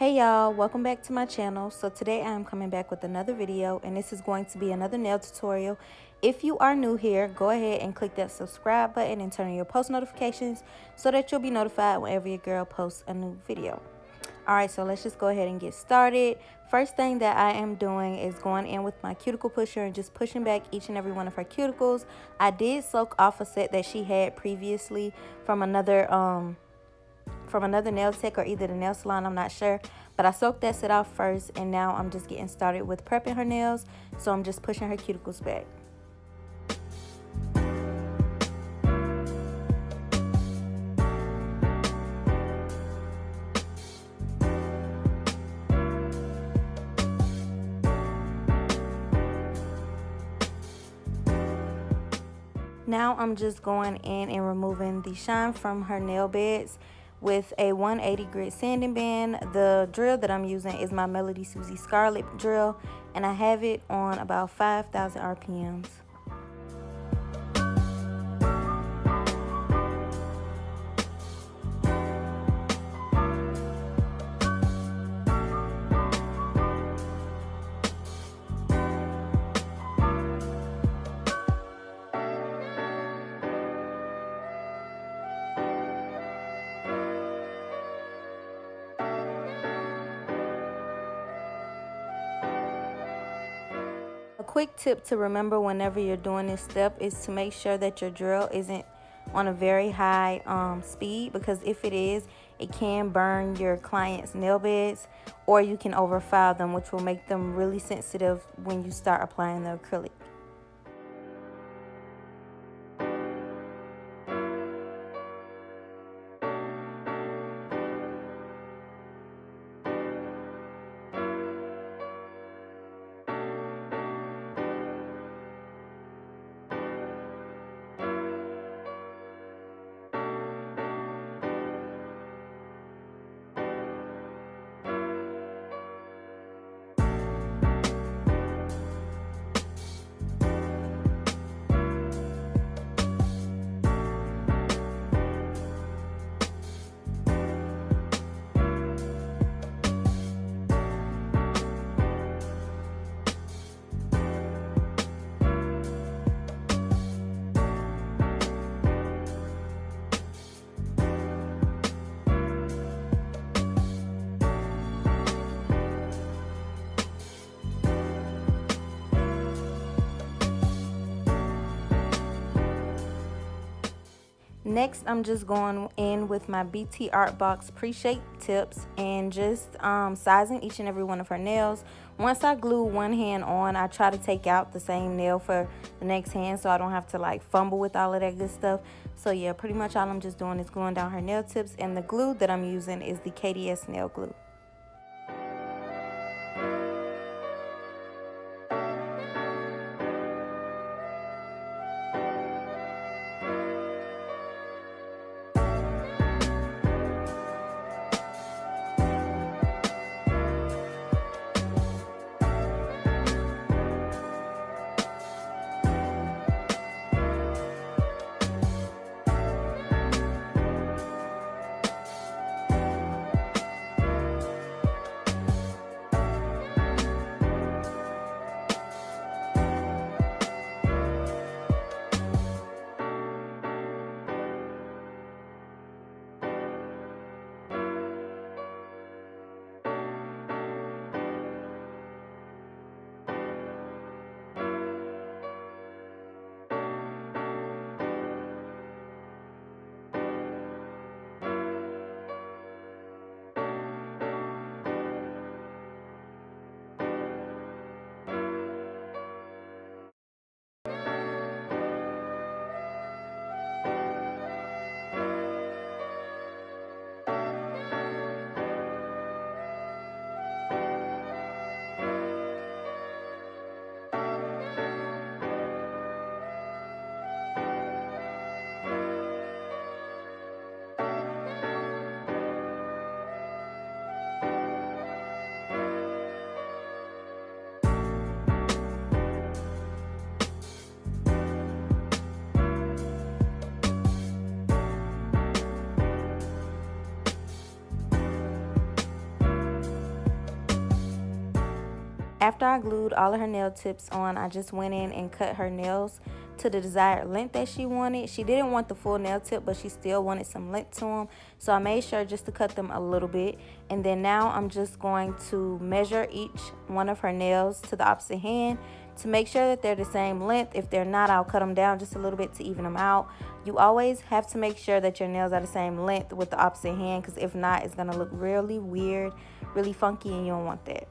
Hey y'all, welcome back to my channel. So today I'm coming back with another video, and this is going to be another nail tutorial. If you are new here, go ahead and click that subscribe button and turn on your post notifications so that you'll be notified whenever your girl posts a new video. Alright, so let's just go ahead and get started. First thing that I am doing is going in with my cuticle pusher and just pushing back each and every one of her cuticles. I did soak off a set that she had previously from another nail tech or either the nail salon, I'm not sure, but I soaked that set off first, and now I'm just getting started with prepping her nails. So I'm just pushing her cuticles back. Now I'm just going in and removing the shine from her nail beds with a 180 grit sanding band. The drill that I'm using is my Melody Susie Scarlet drill, and I have it on about 5,000 RPMs. A quick tip to remember whenever you're doing this step is to make sure that your drill isn't on a very high speed, because if it is, it can burn your client's nail beds, or you can overfile them, which will make them really sensitive when you start applying the acrylic. Next, I'm just going in with my BT Art Box pre-shaped tips and just sizing each and every one of her nails. Once I glue one hand on, I try to take out the same nail for the next hand so I don't have to like fumble with all of that good stuff. So yeah, pretty much all I'm just doing is gluing down her nail tips, and the glue that I'm using is the KDS nail glue. After I glued all of her nail tips on, I just went in and cut her nails to the desired length that she wanted. She didn't want the full nail tip, but she still wanted some length to them. So I made sure just to cut them a little bit. And then now I'm just going to measure each one of her nails to the opposite hand to make sure that they're the same length. If they're not, I'll cut them down just a little bit to even them out. You always have to make sure that your nails are the same length with the opposite hand, because if not, it's going to look really weird, really funky, and you don't want that.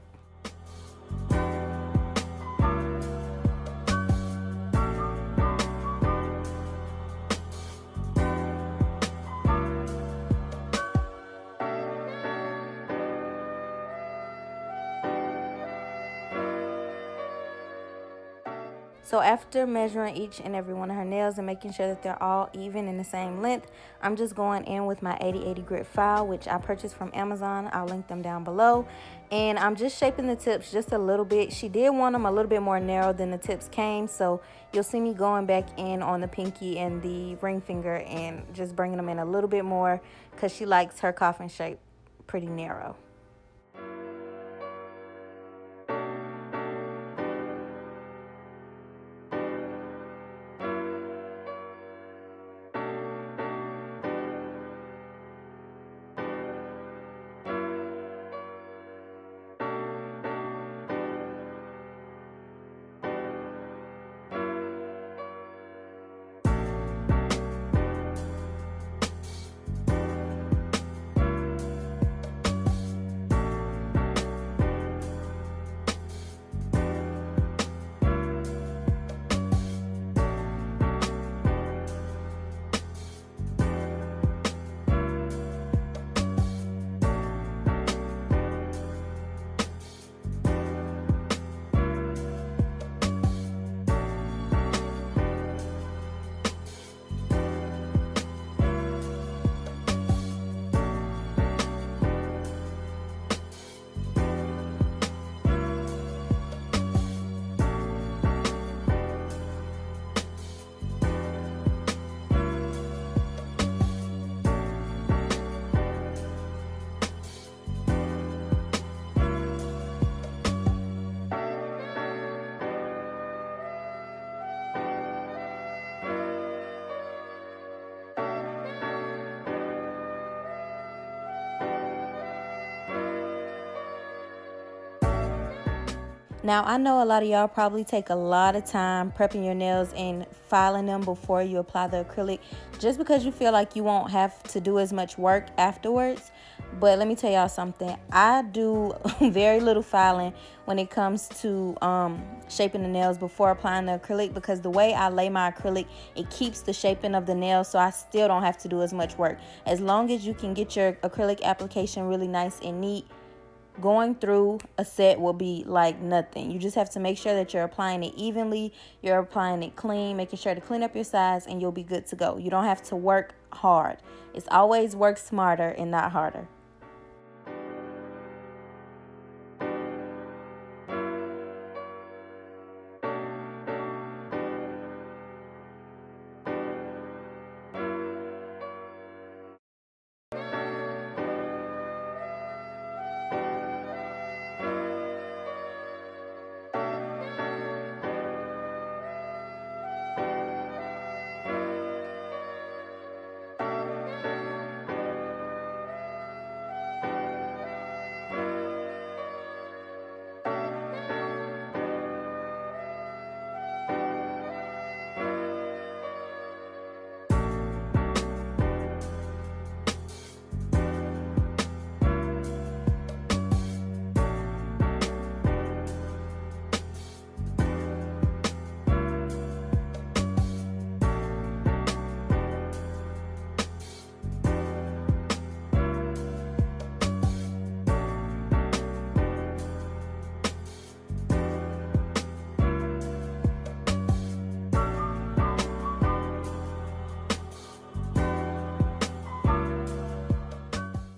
So after measuring each and every one of her nails and making sure that they're all even in the same length, I'm just going in with my 80/80 grit file, which I purchased from Amazon. I'll link them down below. And I'm just shaping the tips just a little bit. She did want them a little bit more narrow than the tips came, so you'll see me going back in on the pinky and the ring finger and just bringing them in a little bit more because she likes her coffin shape pretty narrow. Now, I know a lot of y'all probably take a lot of time prepping your nails and filing them before you apply the acrylic, just because you feel like you won't have to do as much work afterwards. But let me tell y'all something. I do very little filing when it comes to shaping the nails before applying the acrylic, because the way I lay my acrylic, it keeps the shaping of the nails, so I still don't have to do as much work. As long as you can get your acrylic application really nice and neat, going through a set will be like nothing. You just have to make sure that you're applying it evenly, you're applying it clean, making sure to clean up your sides, and you'll be good to go. You don't have to work hard. It's always work smarter and not harder.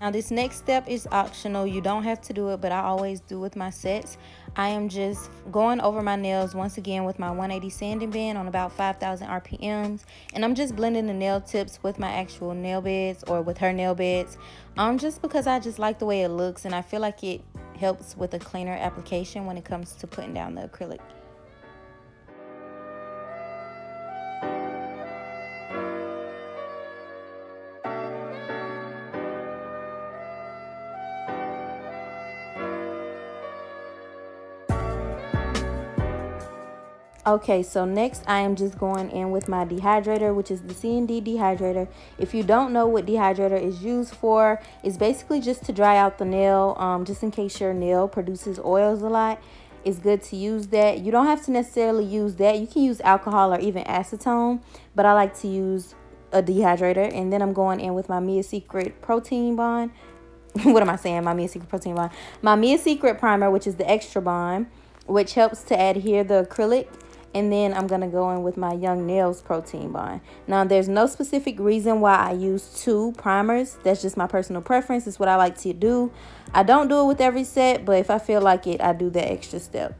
Now this next step is optional. You don't have to do it, but I always do with my sets. I am just going over my nails once again with my 180 sanding band on about 5,000 RPMs. And I'm just blending the nail tips with my actual nail beds, or with her nail beds. Just because I just like the way it looks, and I feel like it helps with a cleaner application when it comes to putting down the acrylic. Okay, so next I am just going in with my dehydrator, which is the C&D dehydrator. If you don't know what dehydrator is used for, it's basically just to dry out the nail, just in case your nail produces oils a lot. It's good to use that. You don't have to necessarily use that. You can use alcohol or even acetone, but I like to use a dehydrator. And then I'm going in with my Mia Secret protein bond. What am I saying? My Mia Secret protein bond. My Mia Secret primer, which is the extra bond, which helps to adhere the acrylic. And then I'm going to go in with my Young Nails protein bond. Now, there's no specific reason why I use 2 primers. That's just my personal preference. It's what I like to do. I don't do it with every set, but if I feel like it, I do that extra step.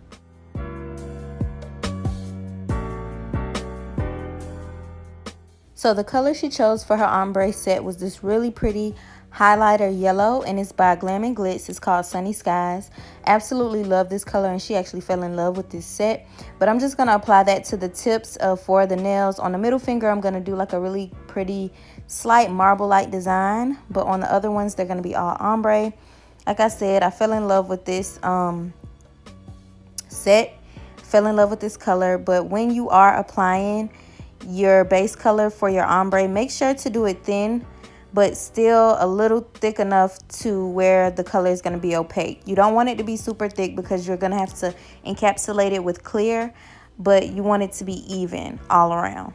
So the color she chose for her ombre set was this really pretty highlighter yellow, and it's by Glam and Glitz. It's called Sunny Skies. Absolutely love this color, and she actually fell in love with this set. But I'm just going to apply that to the tips for the nails. On the middle finger, I'm going to do like a really pretty slight marble-like design, but on the other ones, they're going to be all ombre. Like I said, I fell in love with this set, fell in love with this color. But when you are applying your base color for your ombre, make sure to do it thin, but still a little thick enough to where the color is going to be opaque. You don't want it to be super thick because you're going to have to encapsulate it with clear, but you want it to be even all around.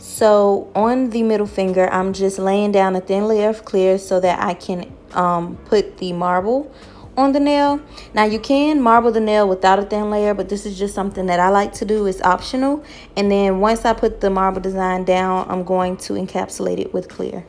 So on the middle finger, I'm just laying down a thin layer of clear so that I can put the marble on the nail. Now you can marble the nail without a thin layer, but this is just something that I like to do. It's optional. And then once I put the marble design down, I'm going to encapsulate it with clear.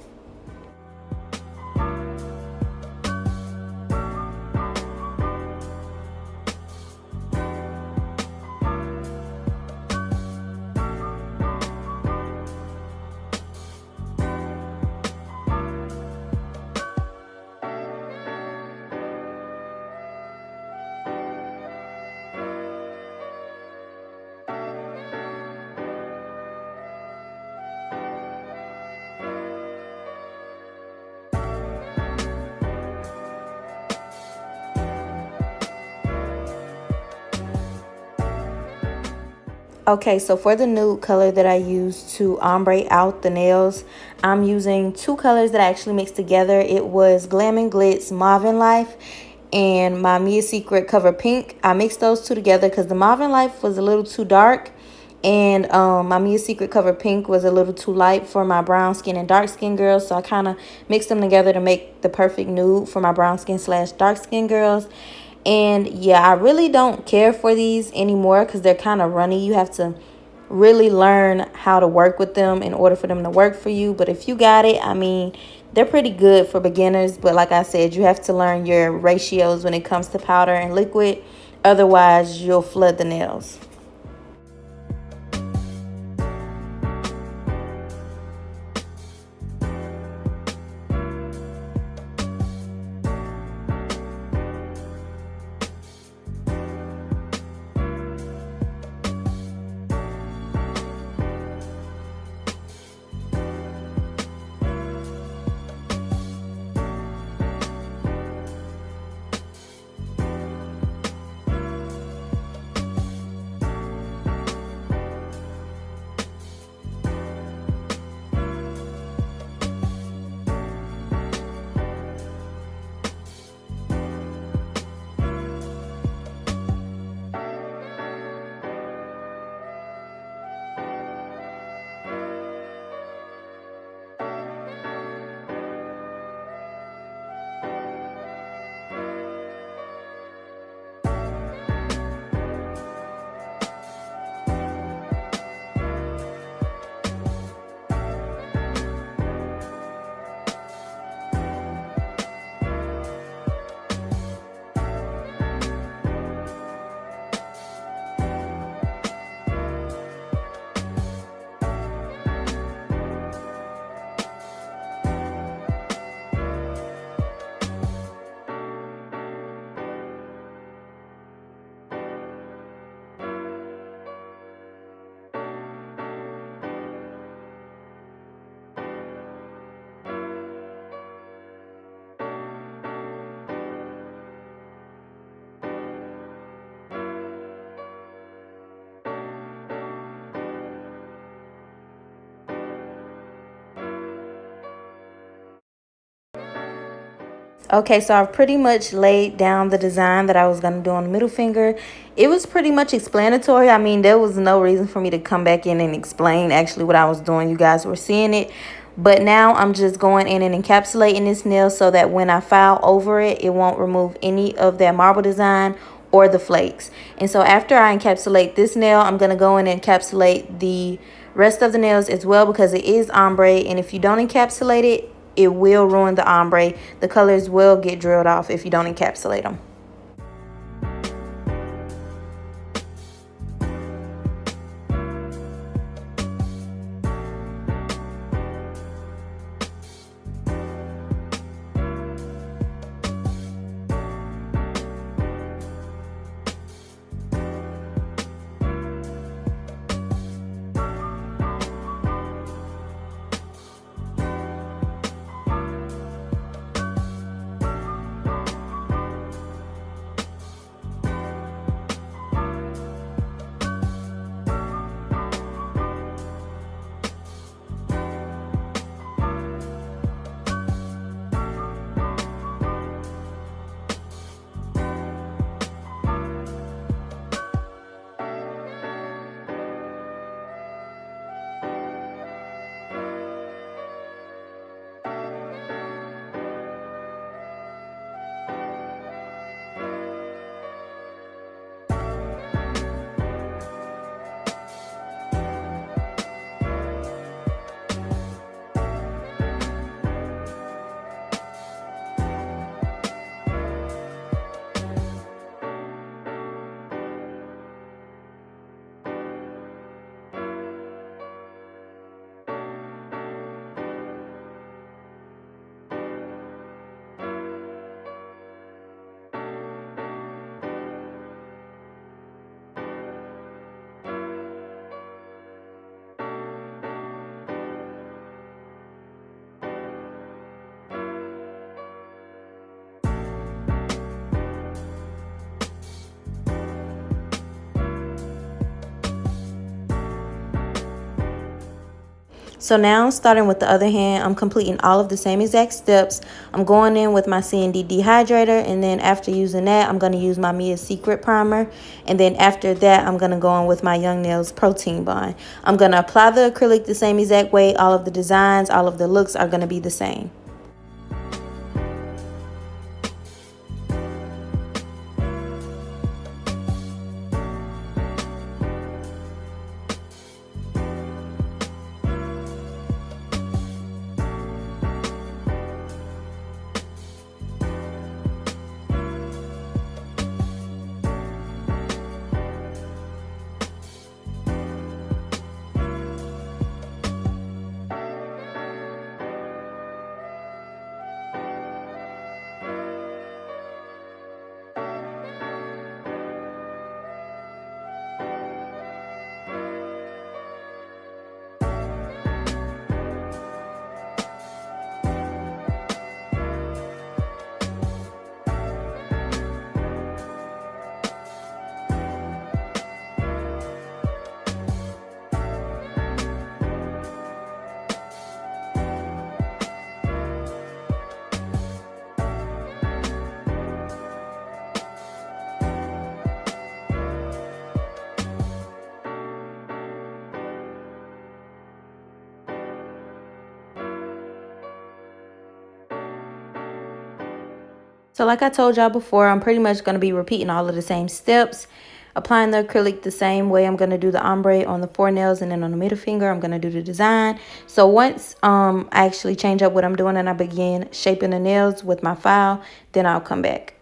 Okay, so for the nude color that I use to ombre out the nails, I'm using 2 colors that I actually mixed together. It was Glam and Glitz Mauve in Life, and my Mia Secret Cover Pink. I mixed those two together because the Mauve in Life was a little too dark, and my Mia Secret Cover Pink was a little too light for my brown skin and dark skin girls. So I kind of mixed them together to make the perfect nude for my brown skin / dark skin girls. And yeah, I really don't care for these anymore because they're kind of runny. You have to really learn how to work with them in order for them to work for you. But if you got it, I mean, they're pretty good for beginners. But like I said, you have to learn your ratios when it comes to powder and liquid. Otherwise, you'll flood the nails. Okay, so I've pretty much laid down the design that I was going to do on the middle finger. It was pretty much explanatory. I mean, there was no reason for me to come back in and explain actually what I was doing. You guys were seeing it. But now I'm just going in and encapsulating this nail so that when I file over it, it won't remove any of that marble design or the flakes. And so after I encapsulate this nail, I'm going to go in and encapsulate the rest of the nails as well because it is ombre. And if you don't encapsulate it, it will ruin the ombre. The colors will get drilled off if you don't encapsulate them. So now, starting with the other hand, I'm completing all of the same exact steps. I'm going in with my C&D dehydrator, and then after using that, I'm going to use my Mia's Secret Primer. And then after that, I'm going to go in with my Young Nails Protein Bond. I'm going to apply the acrylic the same exact way. All of the designs, all of the looks are going to be the same. So like I told y'all before, I'm pretty much going to be repeating all of the same steps. Applying the acrylic the same way. I'm going to do the ombre on the 4 nails, and then on the middle finger, I'm going to do the design. So once I actually change up what I'm doing and I begin shaping the nails with my file, then I'll come back.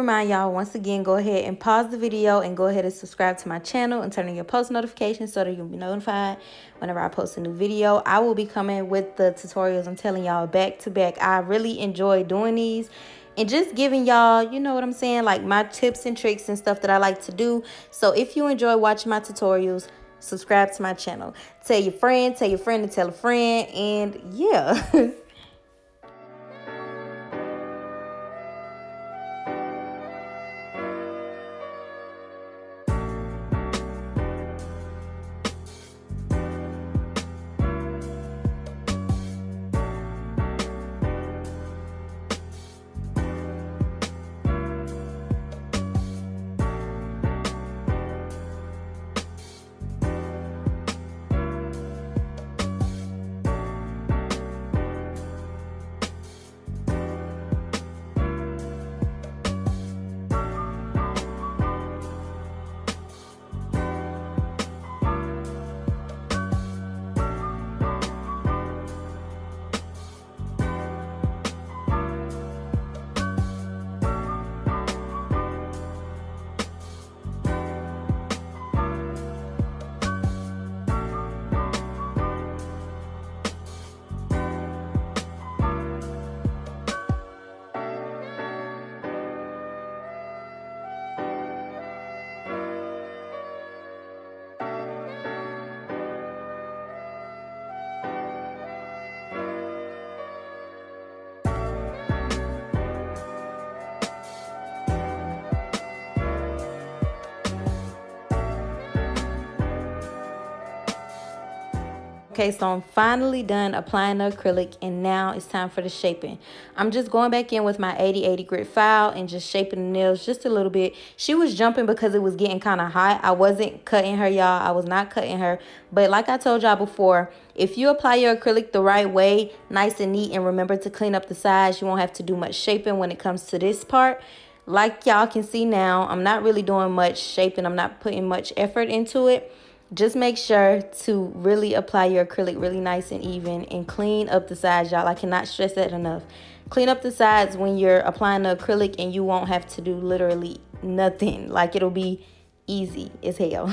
remind y'all once again, go ahead and pause the video and go ahead and subscribe to my channel and turn on your post notifications so that you'll be notified whenever I post a new video. I will be coming with the tutorials. I'm telling y'all, back to back. I really enjoy doing these and just giving y'all, you know what I'm saying, like my tips and tricks and stuff that I like to do. So if you enjoy watching my tutorials, subscribe to my channel. Tell your friend to tell a friend, and yeah. Okay, so I'm finally done applying the acrylic, and now it's time for the shaping. I'm just going back in with my 80/80 grit file and just shaping the nails just a little bit. She was jumping because it was getting kind of hot. I wasn't cutting her, y'all. I was not cutting her. But like I told y'all before, if you apply your acrylic the right way, nice and neat, and remember to clean up the sides, you won't have to do much shaping when it comes to this part. Like y'all can see now, I'm not really doing much shaping. I'm not putting much effort into it. Just make sure to really apply your acrylic really nice and even and clean up the sides, y'all. I cannot stress that enough. Clean up the sides when you're applying the acrylic, and you won't have to do literally nothing. Like, it'll be easy as hell.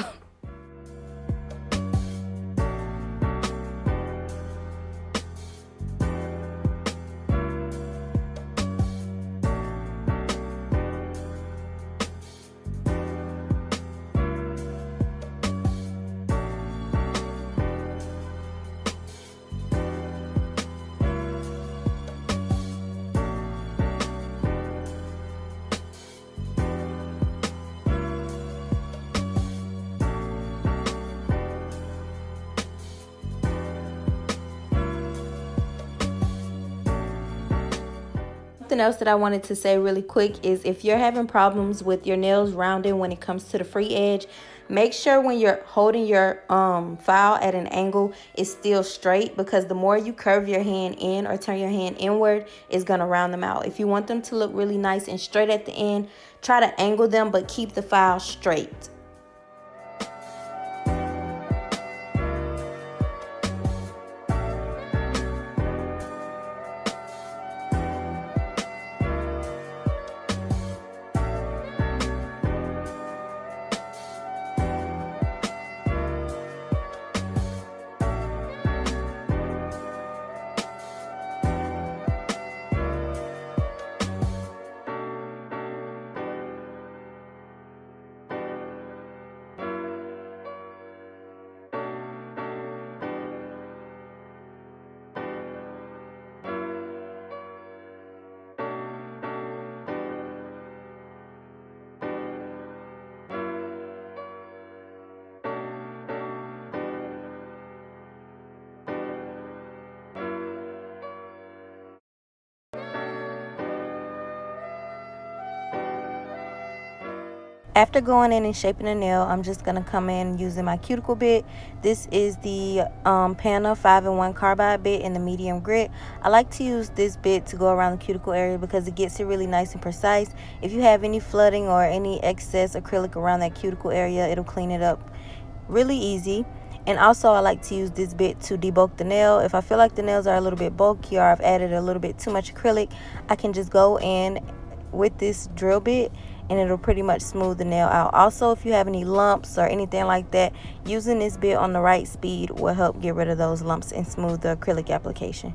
Something else that I wanted to say really quick is, if you're having problems with your nails rounding when it comes to the free edge, make sure when you're holding your file at an angle, it's still straight, because the more you curve your hand in or turn your hand inward, it's going to round them out. If you want them to look really nice and straight at the end, try to angle them, but keep the file straight. After going in and shaping the nail, I'm just going to come in using my cuticle bit. This is the Pana 5-in-1 carbide bit in the medium grit. I like to use this bit to go around the cuticle area because it gets it really nice and precise. If you have any flooding or any excess acrylic around that cuticle area, it'll clean it up really easy. And also, I like to use this bit to debulk the nail. If I feel like the nails are a little bit bulky or I've added a little bit too much acrylic, I can just go in with this drill bit, and it'll pretty much smooth the nail out. Also, if you have any lumps or anything like that, using this bit on the right speed will help get rid of those lumps and smooth the acrylic application.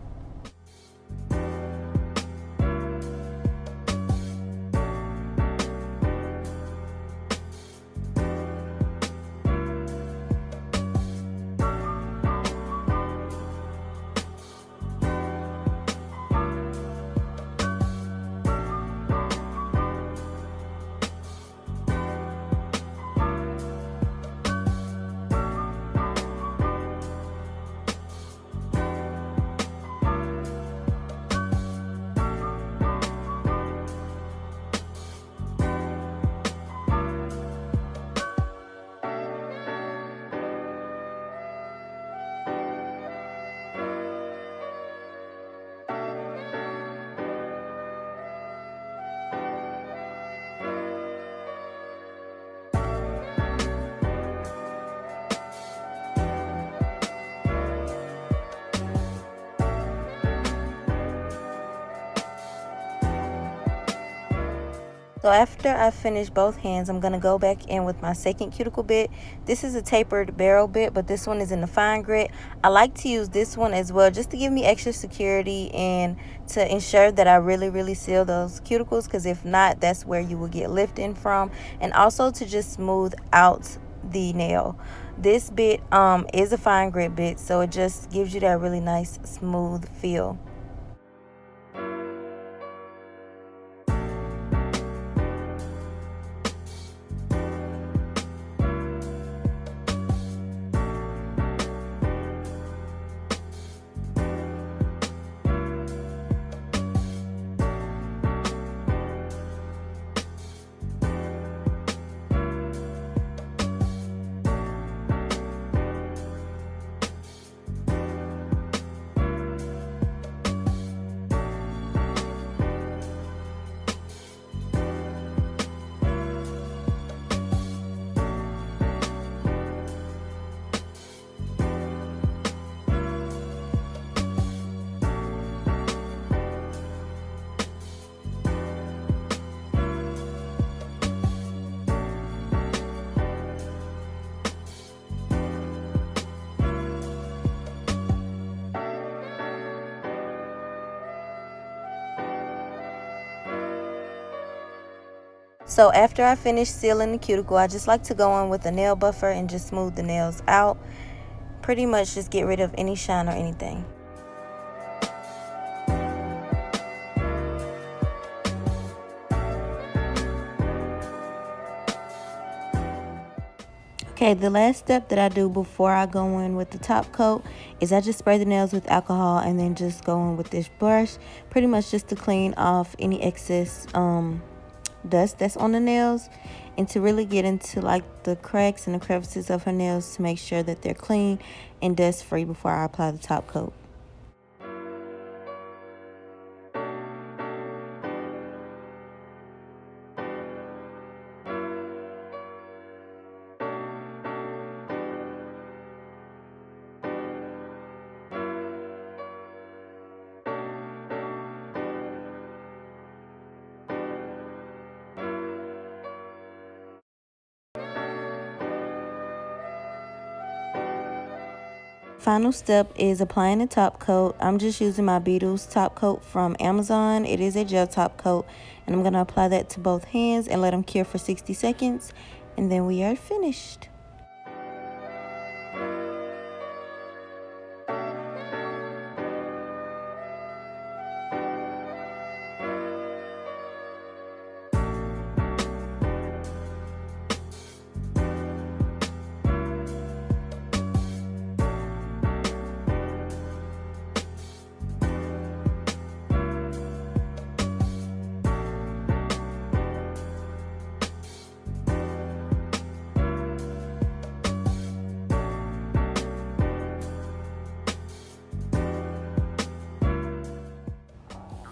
So after I finish both hands, I'm going to go back in with my second cuticle bit. This is a tapered barrel bit, but this one is in the fine grit. I like to use this one as well just to give me extra security and to ensure that I really seal those cuticles, because if not, that's where you will get lifting from. And also to just smooth out the nail. This bit is a fine grit bit, so it just gives you that really nice smooth feel. So after I finish sealing the cuticle, I just like to go in with a nail buffer and just smooth the nails out. Pretty much just get rid of any shine or anything. Okay, the last step that I do before I go in with the top coat is I just spray the nails with alcohol and then just go in with this brush, pretty much just to clean off any excess dust that's on the nails, and to really get into like the cracks and the crevices of her nails to make sure that they're clean and dust free before I apply the top coat. Final step is applying the top coat. I'm just using my Beetles top coat from Amazon. It is a gel top coat, and I'm going to apply that to both hands and let them cure for 60 seconds, and then we are finished.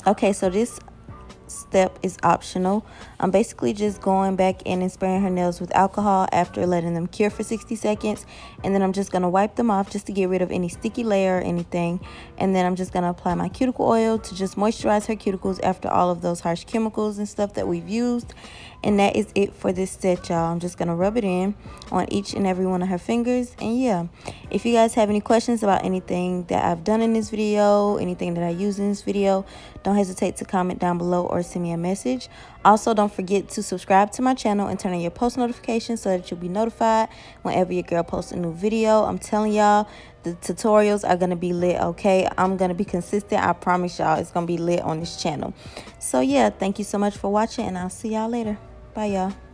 Okay, so this step is optional. I'm basically just going back in and spraying her nails with alcohol after letting them cure for 60 seconds. And then I'm just going to wipe them off just to get rid of any sticky layer or anything. And then I'm just going to apply my cuticle oil to just moisturize her cuticles after all of those harsh chemicals and stuff that we've used. And that is it for this set, y'all. I'm just going to rub it in on each and every one of her fingers. And yeah, if you guys have any questions about anything that I've done in this video, anything that I use in this video, don't hesitate to comment down below or send me a message. Also, don't forget to subscribe to my channel and turn on your post notifications so that you'll be notified whenever your girl posts a new video. I'm telling y'all, the tutorials are going to be lit, okay? I'm going to be consistent. I promise y'all it's going to be lit on this channel. So yeah, thank you so much for watching, and I'll see y'all later. Bye, y'all.